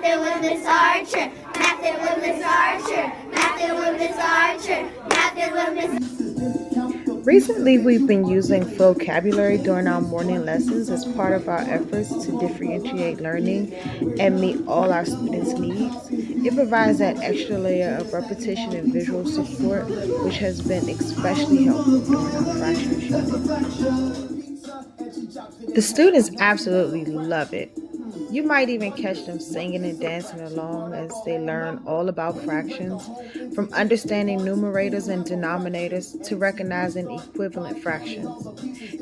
Mathing with Miss Archer. Mathing with Miss Archer. Mathing with Miss Archer. Mathing with Miss. Recently, we've been using vocabulary during our morning lessons as part of our efforts to differentiate learning and meet all our students' needs. It provides that extra layer of repetition and visual support, which has been especially helpful during our fractions unit. The students absolutely love it. You might even catch them singing and dancing along as they learn all about fractions, from understanding numerators and denominators to recognizing equivalent fractions.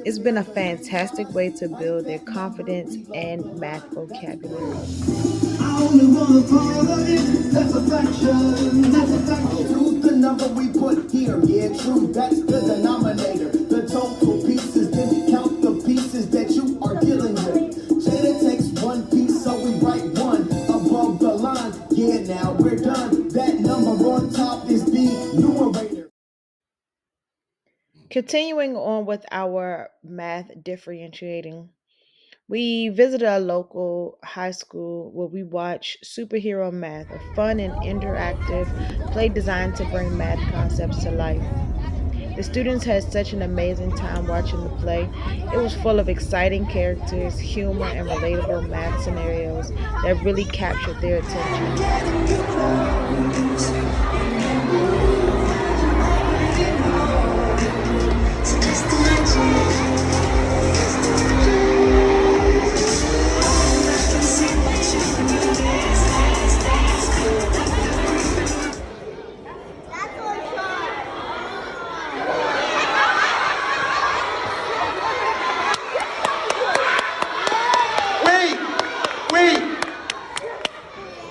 It's been a fantastic way to build their confidence and math vocabulary. I only want a part of it. That's affection. That's affection. To the number we put here. Yeah, true. That's the denominator. The total pieces. Then count the pieces that you are dealing with. Jada takes one piece, so we write one above the line. Yeah, now we're done. That number on top is the numerator. Continuing on with our math differentiating, we visited a local high school where we watched Superhero Math, a fun and interactive play designed to bring math concepts to life. The students had such an amazing time watching the play. It was full of exciting characters, humor, and relatable math scenarios that really captured their attention. Wait! Wait!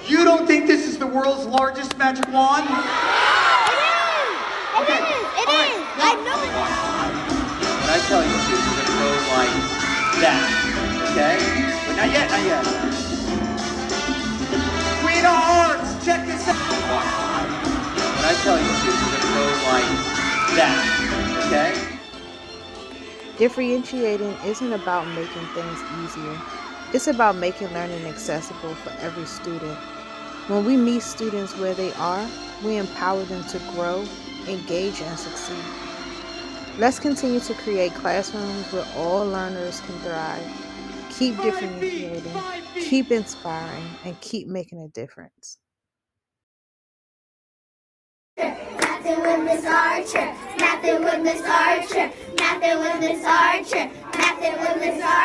You don't think this is the world's largest magic wand? Okay. It all right, is. no. I know it. When I tell you to, you're gonna go like that. Okay? But not yet, not yet. Queen of Hearts, check this out. When I tell you to, you're gonna go like that. Okay? Differentiating isn't about making things easier. It's about making learning accessible for every student. When we meet students where they are, we empower them to grow, engage, and succeed. Let's continue to create classrooms where all learners can thrive. Keep differentiating, keep inspiring, and keep making a difference. Mathing with Miss Archer. Mathing with Miss Archer. Mathing with Miss Archer. Mathing with Miss Archer.